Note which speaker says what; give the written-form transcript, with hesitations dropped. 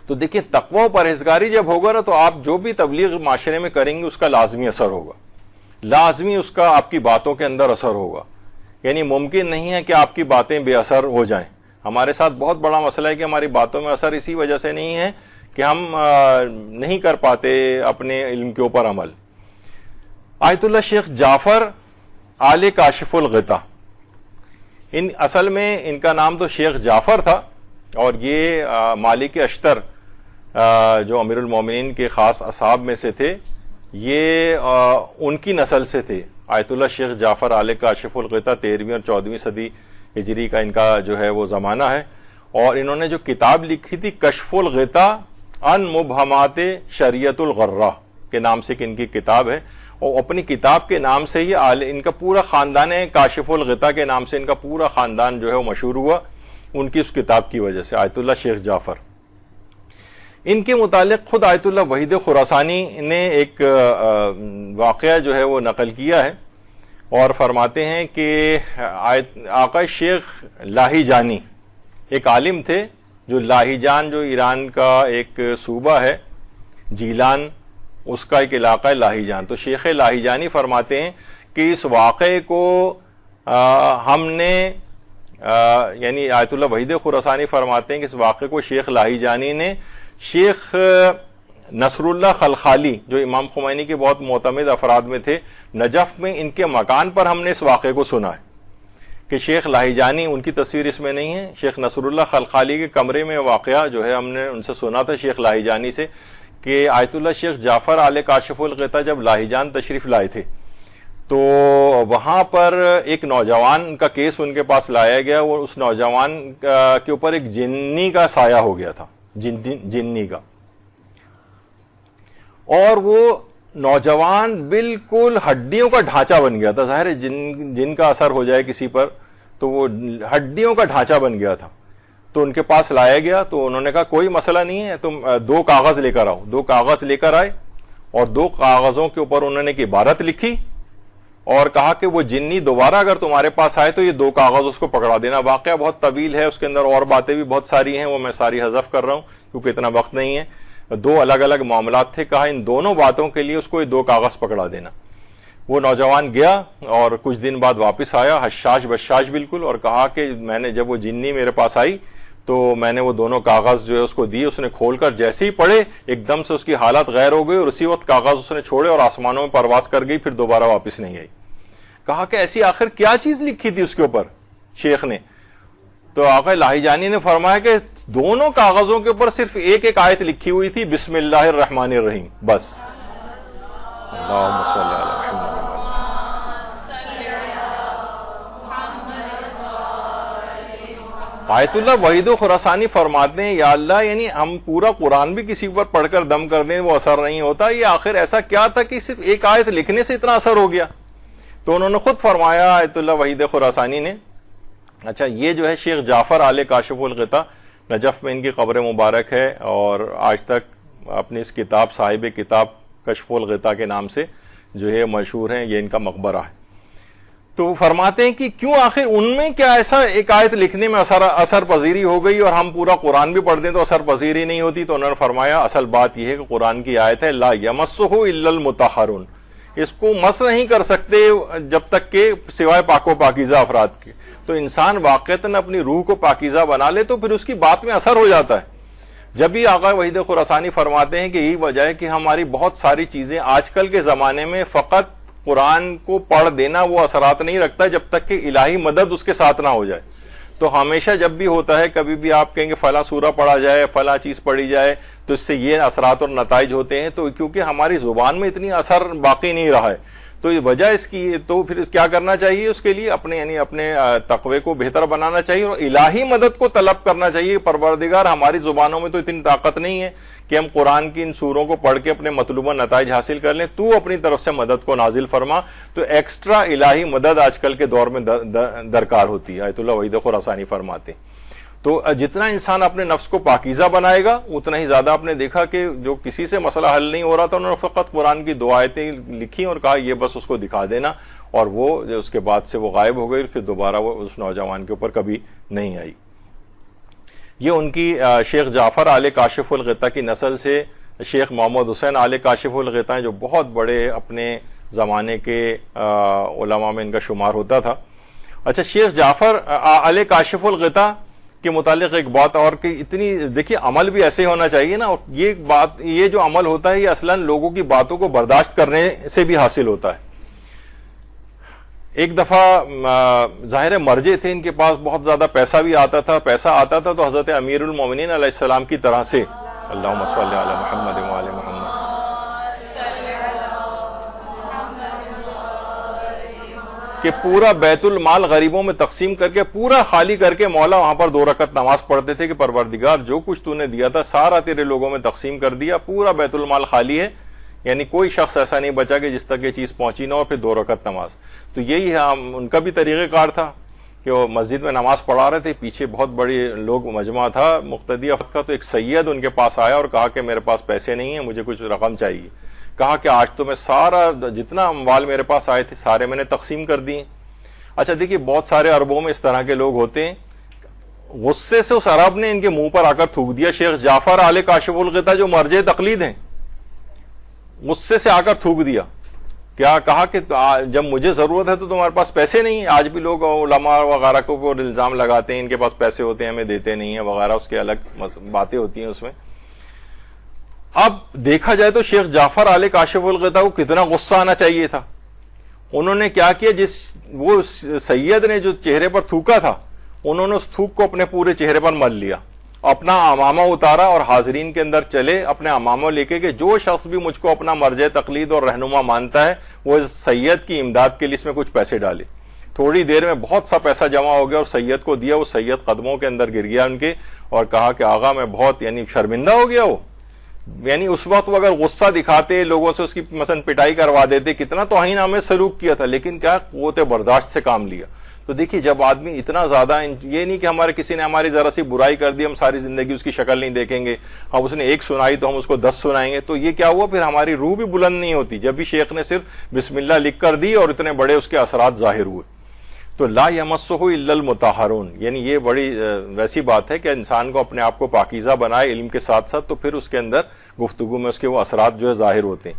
Speaker 1: تو دیکھیں تقوی و پرہیزگاری جب ہوگا نا تو آپ جو بھی تبلیغ معاشرے میں کریں گے اس کا لازمی اثر ہوگا، لازمی اس کا آپ کی باتوں کے اندر اثر ہوگا. یعنی ممکن نہیں ہے کہ آپ کی باتیں بے اثر ہو جائیں. ہمارے ساتھ بہت بڑا مسئلہ ہے کہ ہماری باتوں میں اثر اسی وجہ سے نہیں ہے کہ ہم نہیں کر پاتے اپنے علم کے اوپر عمل. آیت اللہ شیخ جعفر آل کاشف الغطا، اصل میں ان کا نام تو شیخ جعفر تھا، اور یہ مالک اشتر جو امیر المومنین کے خاص اصحاب میں سے تھے، یہ ان کی نسل سے تھے. آیت اللہ شیخ جعفر آل کاشف الغطا 13ویں اور 14ویں صدی ہجری کا ان کا جو ہے وہ زمانہ ہے. اور انہوں نے جو کتاب لکھی تھی کشف الغطا عن مبہمات شریعت الغرہ کے نام سے ان کی کتاب ہے، اور اپنی کتاب کے نام سے ہی ان کا پورا خاندان ہے، کاشف الغطا کے نام سے ان کا پورا خاندان جو ہے وہ مشہور ہوا ان کی اس کتاب کی وجہ سے. آیت اللہ شیخ جعفر، ان کے متعلق خود آیت اللہ وحید خراسانی نے ایک واقعہ جو ہے وہ نقل کیا ہے، اور فرماتے ہیں کہ آقا شیخ لاہی جانی ایک عالم تھے، جو لاہی جان جو ایران کا ایک صوبہ ہے، جیلان اس کا ایک علاقہ ہے لاہی جان. تو شیخ لاہی جانی فرماتے ہیں کہ اس واقعے کو ہم نے یعنی آیت اللہ وحید خراسانی فرماتے ہیں کہ اس واقعے کو شیخ لاہی جانی نے شیخ نصر اللہ خلخالی جو امام خمینی کے بہت معتمد افراد میں تھے نجف میں، ان کے مکان پر ہم نے اس واقعے کو سنا ہے کہ شیخ لاہی جانی، ان کی تصویر اس میں نہیں ہے، شیخ نصر اللہ خلخالی کے کمرے میں واقعہ جو ہے ہم نے ان سے سنا تھا شیخ لاہی جانی سے، کہ آیت اللہ شیخ جعفر آل کاشف الغطا جب لاہی جان تشریف لائے تھے تو وہاں پر ایک نوجوان کا کیس ان کے پاس لایا گیا، اور اس نوجوان کے اوپر ایک جنی کا سایہ ہو گیا تھا، جنی کا، اور وہ نوجوان بالکل ہڈیوں کا ڈھانچہ بن گیا تھا. ظاہر ہے جن کا اثر ہو جائے کسی پر تو وہ ہڈیوں کا ڈھانچہ بن گیا تھا. تو ان کے پاس لایا گیا تو انہوں نے کہا کوئی مسئلہ نہیں ہے، تم 2 کاغذ لے کر آؤ. 2 کاغذ لے کر آئے، اور 2 کاغذوں کے اوپر انہوں نے ایک عبارت لکھی اور کہا کہ وہ جنی دوبارہ اگر تمہارے پاس آئے تو یہ 2 کاغذ اس کو پکڑا دینا. واقعہ بہت طویل ہے، اس کے اندر اور باتیں بھی بہت ساری ہیں، وہ میں ساری حذف کر رہا ہوں کیونکہ اتنا وقت نہیں ہے. 2 الگ الگ معاملات تھے، کہا ان دونوں باتوں کے لیے اس کو یہ 2 کاغذ پکڑا دینا. وہ نوجوان گیا اور کچھ دن بعد واپس آیا حشاش بشاش بالکل، اور کہا کہ میں نے جب وہ جنی میرے پاس آئی تو میں نے وہ دونوں کاغذ جو ہے اس کو دیے، اس نے کھول کر جیسے ہی پڑھے ایک دم سے اس کی حالت غیر ہو گئی، اور اسی وقت کاغذ اس نے چھوڑے اور آسمانوں میں پرواز کر گئی، پھر دوبارہ واپس نہیں آئی. کہا کہ ایسی آخر کیا چیز لکھی تھی اس کے اوپر شیخ نے؟ تو آقا لاہی جانی نے فرمایا کہ دونوں کاغذوں کے اوپر صرف ایک آیت لکھی ہوئی تھی، بسم اللہ الرحمن الرحیم، بس. اللہم صلی اللہ علیہ وسلم. آیت اللہ وحید خراسانی فرماتے ہیں یا اللہ، یعنی ہم پورا قرآن بھی کسی پر پڑھ کر دم کر دیں وہ اثر نہیں ہوتا، یہ آخر ایسا کیا تھا کہ صرف ایک آیت لکھنے سے اتنا اثر ہو گیا؟ تو انہوں نے خود فرمایا آیت اللہ وحید خراسانی نے، اچھا یہ جو ہے شیخ جعفر آل کاشف الغطا نجف میں ان کی قبر مبارک ہے، اور آج تک اپنی اس کتاب صاحب کتاب کشف الغطا کے نام سے جو ہے مشہور ہیں، یہ ان کا مقبرہ ہے. تو فرماتے ہیں کہ کیوں آخر ان میں کیا ایسا ایک آیت لکھنے میں اثر پذیری ہو گئی اور ہم پورا قرآن بھی پڑھ دیں تو اثر پذیری نہیں ہوتی؟ تو انہوں نے فرمایا اصل بات یہ ہے کہ قرآن کی آیت ہے لا یمسہ الا المطہرون، اس کو مس نہیں کر سکتے جب تک کہ سوائے پاک و پاکیزہ افراد کے. تو انسان واقعتاً اپنی روح کو پاکیزہ بنا لے تو پھر اس کی بات میں اثر ہو جاتا ہے. جب بھی آقا وحید خراسانی فرماتے ہیں کہ یہی وجہ ہے کہ ہماری بہت ساری چیزیں آج کل کے زمانے میں فقط قرآن کو پڑھ دینا وہ اثرات نہیں رکھتا جب تک کہ الہی مدد اس کے ساتھ نہ ہو جائے. تو ہمیشہ جب بھی ہوتا ہے کبھی بھی آپ کہیں گے فلاں سورہ پڑھا جائے فلاں چیز پڑھی جائے تو اس سے یہ اثرات اور نتائج ہوتے ہیں، تو کیونکہ ہماری زبان میں اتنی اثر باقی نہیں رہا ہے تو یہ وجہ اس کی. تو پھر کیا کرنا چاہیے اس کے لیے؟ اپنے تقوی کو بہتر بنانا چاہیے اور الہی مدد کو طلب کرنا چاہیے. پروردگار ہماری زبانوں میں تو اتنی طاقت نہیں ہے کہ ہم قرآن کی ان سوروں کو پڑھ کے اپنے مطلوبہ نتائج حاصل کر لیں، تو اپنی طرف سے مدد کو نازل فرما. تو ایکسٹرا الہی مدد آج کل کے دور میں درکار ہوتی ہے. آیت اللہ وحید خراسانی فرماتے ہیں تو جتنا انسان اپنے نفس کو پاکیزہ بنائے گا اتنا ہی زیادہ. آپ نے دیکھا کہ جو کسی سے مسئلہ حل نہیں ہو رہا تھا انہوں نے فقط قرآن کی 2 آیتیں لکھی اور کہا یہ بس اس کو دکھا دینا، اور وہ اس کے بعد سے وہ غائب ہو گئی، پھر دوبارہ وہ اس نوجوان کے اوپر کبھی نہیں آئی. یہ ان کی شیخ جعفر آل کاشف الغطا کی نسل سے شیخ محمد حسین آل کاشف الغطا ہیں جو بہت بڑے اپنے زمانے کے علماء میں ان کا شمار ہوتا تھا. اچھا شیخ جعفر آل کاشف الغطا کے متعلق ایک بات اور کہ اتنی دیکھیے عمل بھی ایسے ہونا چاہیے نا, اور یہ جو عمل ہوتا ہے یہ اصلاً لوگوں کی باتوں کو برداشت کرنے سے بھی حاصل ہوتا ہے. ایک دفعہ ظاہر مرجے تھے ان کے پاس, بہت زیادہ پیسہ بھی آتا تھا تو حضرت امیر المومنین علیہ السلام کی طرح سے اللہم صلی علی محمد و آل محمد کہ پورا بیت المال غریبوں میں تقسیم کر کے پورا خالی کر کے مولا وہاں پر 2 رکعت نماز پڑھتے تھے کہ پروردگار جو کچھ تو نے دیا تھا سارا تیرے لوگوں میں تقسیم کر دیا, پورا بیت المال خالی ہے, یعنی کوئی شخص ایسا نہیں بچا کہ جس تک یہ چیز پہنچی نہ, اور پھر 2 رکعت نماز. تو یہی ان کا بھی طریقہ کار تھا کہ وہ مسجد میں نماز پڑھا رہے تھے, پیچھے بہت بڑی لوگ مجمع تھا مقتدی افت کا, تو ایک سید ان کے پاس آیا اور کہا کہ میرے پاس پیسے نہیں ہیں, مجھے کچھ رقم چاہیے. کہا کہ آج تو میں سارا جتنا اموال میرے پاس آئے تھے سارے میں نے تقسیم کر دیے. اچھا دیکھیے بہت سارے عربوں میں اس طرح کے لوگ ہوتے ہیں, غصے سے اس عرب نے ان کے منہ پر آ کر تھوک دیا. شیخ جعفر آل کاشف الغطا جو مرجع تقلید ہیں, غصے سے آ کر تھوک دیا. کیا کہا کہ جب مجھے ضرورت ہے تو تمہارے پاس پیسے نہیں ہیں. آج بھی لوگ علماء وغیرہ کو الزام لگاتے ہیں ان کے پاس پیسے ہوتے ہیں ہمیں دیتے نہیں ہیں وغیرہ, اس کے الگ باتیں ہوتی ہیں اس میں. اب دیکھا جائے تو شیخ جعفر آل کاشف الغطا کو کتنا غصہ آنا چاہیے تھا. انہوں نے کیا کیا, وہ سید نے جو چہرے پر تھوکا تھا انہوں نے اس تھوک کو اپنے پورے چہرے پر مل لیا, اپنا امامہ اتارا اور حاضرین کے اندر چلے اپنے امامہ لے کے کہ جو شخص بھی مجھ کو اپنا مرجع تقلید اور رہنما مانتا ہے وہ اس سید کی امداد کے لیے اس میں کچھ پیسے ڈالے. تھوڑی دیر میں بہت سا پیسہ جمع ہو گیا اور سید کو دیا. وہ سید قدموں کے اندر گر گیا ان کے اور کہا کہ آغا میں بہت یعنی شرمندہ ہو گیا. وہ یعنی اس وقت وہ اگر غصہ دکھاتے لوگوں سے اس کی مثلا پٹائی کروا دیتے, کتنا توہین آمیز سلوک کیا تھا, لیکن کیا قوت برداشت سے کام لیا. تو دیکھیے جب آدمی اتنا زیادہ, یہ نہیں کہ ہمارے کسی نے ہماری ذرا سی برائی کر دی ہم ساری زندگی اس کی شکل نہیں دیکھیں گے, اب اس نے 1 سنائی تو ہم اس کو 10 سنائیں گے, تو یہ کیا ہوا پھر ہماری روح بھی بلند نہیں ہوتی. جب بھی شیخ نے صرف بسم اللہ لکھ کر دی اور اتنے بڑے اس کے اثرات ظاہر ہوئے. تو لا یمسہ الا المطہرون, یعنی یہ بڑی ویسی بات ہے کہ انسان کو اپنے آپ کو پاکیزہ بنائے علم کے ساتھ ساتھ, تو پھر اس کے اندر گفتگو میں اس کے وہ اثرات جو ہے ظاہر ہوتے ہیں.